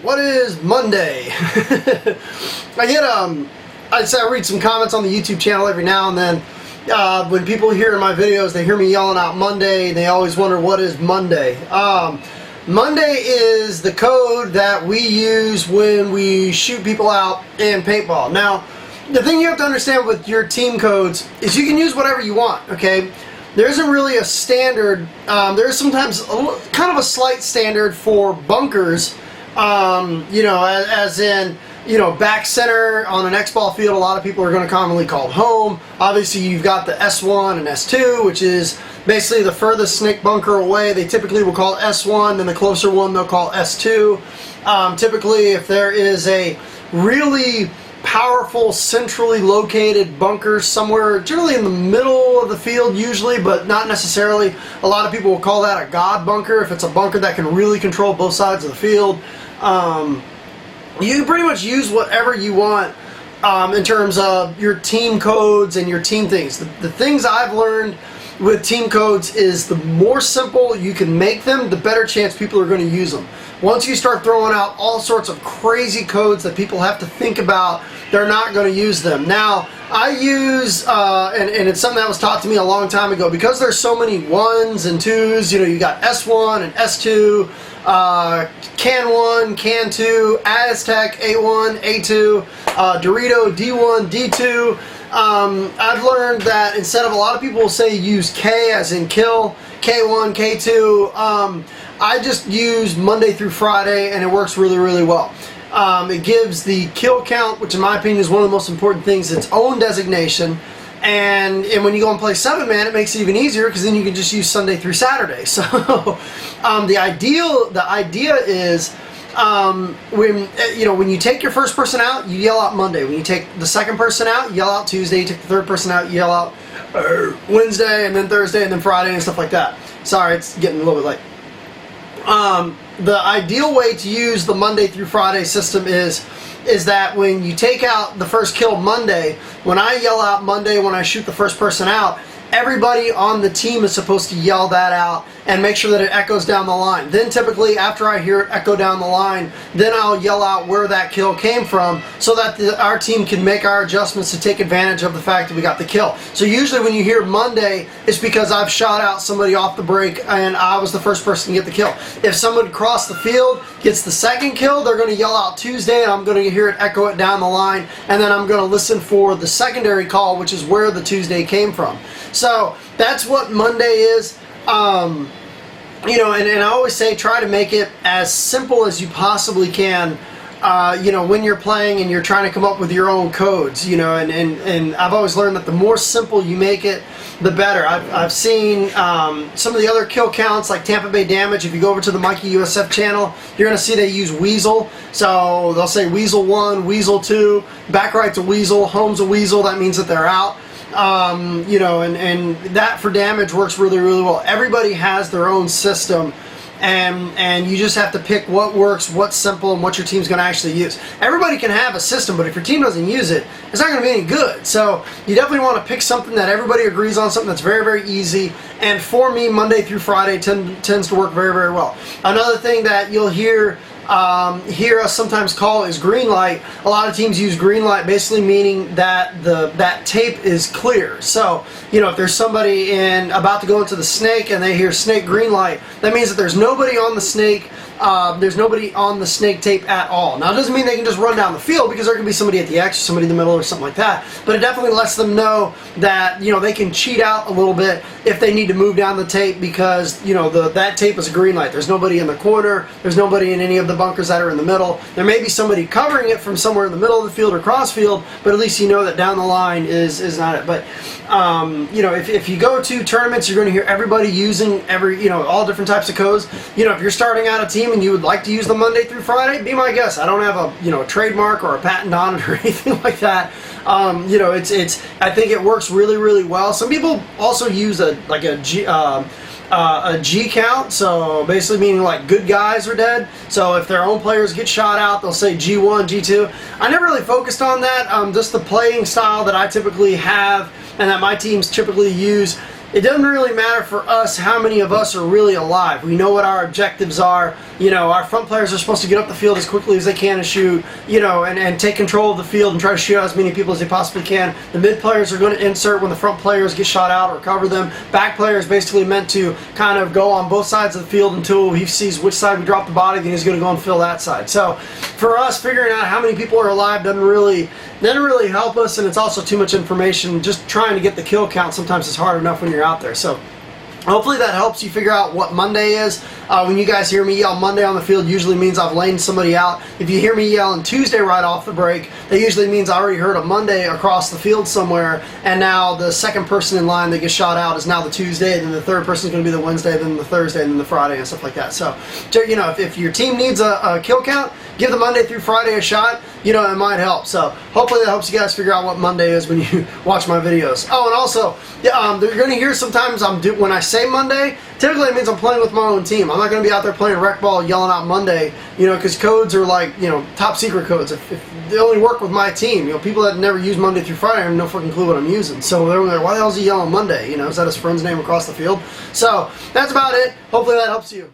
What is Monday? I read some comments on the YouTube channel every now and then. When people hear in my videos, they hear me yelling out Monday, they always wonder what is Monday. Monday is the code that we use when we shoot people out in paintball. Now, the thing you have to understand with your team codes is you can use whatever you want, okay? There isn't really a standard. There is sometimes kind of a slight standard for bunkers, as in, back center on an X-ball field, a lot of people are going to commonly call home. Obviously, you've got the S1 and S2, which is basically the furthest snake bunker away. They typically will call S1, and the closer one they'll call S2. Typically, if there is a really powerful, centrally located bunker somewhere, generally in the middle of the field usually, but not necessarily. A lot of people will call that a God bunker, if it's a bunker that can really control both sides of the field. You can pretty much use whatever you want in terms of your team codes and your team things. The things I've learned with team codes is the more simple you can make them, the better chance people are going to use them. Once you start throwing out all sorts of crazy codes that people have to think about, they're not going to use them. Now, I use, and it's something that was taught to me a long time ago, because there's so many ones and twos, you got S1 and S2, Can 1, Can 2, Aztec, A1, A2, Dorito, D1, D2. I've learned that instead of, a lot of people will say use K as in kill, K1, K2, I just use Monday through Friday, and it works really, really well. It gives the kill count, which in my opinion is one of the most important things, its own designation. And when you go and play 7-man, it makes it even easier, because then you can just use Sunday through Saturday. So the idea is when you take your first person out, you yell out Monday. When you take the second person out, you yell out Tuesday. You take the third person out, you yell out Wednesday, and then Thursday, and then Friday, and stuff like that. Sorry, it's getting a little bit late. The ideal way to use the Monday through Friday system is that when you take out the first kill Monday, when I yell out Monday when I shoot the first person out, everybody on the team is supposed to yell that out and make sure that it echoes down the line. Then typically after I hear it echo down the line, then I'll yell out where that kill came from, so that our team can make our adjustments to take advantage of the fact that we got the kill. So usually when you hear Monday, it's because I've shot out somebody off the break and I was the first person to get the kill. If someone across the field gets the second kill, they're going to yell out Tuesday, and I'm going to hear it echo it down the line, and then I'm going to listen for the secondary call, which is where the Tuesday came from. So that's what Monday is. And I always say try to make it as simple as you possibly can. When you're playing and you're trying to come up with your own codes, and I've always learned that the more simple you make it, the better. I've seen some of the other kill counts, like Tampa Bay Damage. If you go over to the Mikey USF channel, you're going to see they use Weasel. So they'll say Weasel 1, Weasel 2, back right's a Weasel, home's a Weasel. That means that they're out. And that for damage works really, really well. Everybody has their own system, and you just have to pick what works, what's simple, and what your team's going to actually use. Everybody can have a system, but if your team doesn't use it, it's not going to be any good. So you definitely want to pick something that everybody agrees on, something that's very, very easy. And for me, Monday through Friday tends to work very, very well. Another thing that you'll hear us sometimes call is green light. A lot of teams use green light, basically meaning that that tape is clear. So, if there's somebody about to go into the snake and they hear snake green light, that means that there's nobody on the snake. There's nobody on the snake tape at all. Now, it doesn't mean they can just run down the field, because there can be somebody at the X or somebody in the middle or something like that. But it definitely lets them know that, they can cheat out a little bit if they need to move down the tape, because, that tape is a green light. There's nobody in the corner. There's nobody in any of the bunkers that are in the middle. There may be somebody covering it from somewhere in the middle of the field or cross field, but at least you know that down the line is not it. But, if you go to tournaments, you're going to hear everybody using all different types of codes. If you're starting out a team and you would like to use the Monday through Friday, be my guest. I don't have a trademark or a patent on it or anything like that. I think it works really, really well. Some people also use a G count, so basically meaning like good guys are dead. So if their own players get shot out, they'll say G1, G2. I never really focused on that. Just the playing style that I typically have and that my teams typically use it doesn't really matter for us how many of us are really alive. We know what our objectives are. You know, our front players are supposed to get up the field as quickly as they can and shoot, you know, and take control of the field and try to shoot out as many people as they possibly can. The mid players are going to insert when the front players get shot out or cover them. Back player is basically meant to kind of go on both sides of the field until he sees which side we drop the body, then he's going to go and fill that side. So for us, figuring out how many people are alive doesn't really help us, and it's also too much information. Just trying to get the kill count sometimes is hard enough when you're out there. So hopefully that helps you figure out what Monday is. When you guys hear me yell Monday on the field, usually means I've laid somebody out. If you hear me yelling Tuesday right off the break, that usually means I already heard a Monday across the field somewhere, and now the second person in line that gets shot out is now the Tuesday, and then the third person is going to be the Wednesday, then the Thursday, and then the Friday, and stuff like that. So, you know, if your team needs a kill count, give the Monday through Friday a shot. You know, it might help. So hopefully that helps you guys figure out what Monday is when you watch my videos. Oh, and also, you're going to hear sometimes when I say Monday, typically it means I'm playing with my own team. I'm not going to be out there playing rec ball yelling out Monday, you know, because codes are like, you know, top secret codes. If they only work with my team, you know, people that never use Monday through Friday have no fucking clue what I'm using. So they're like, why the hell is he yelling Monday? You know, is that his friend's name across the field? So that's about it. Hopefully that helps you.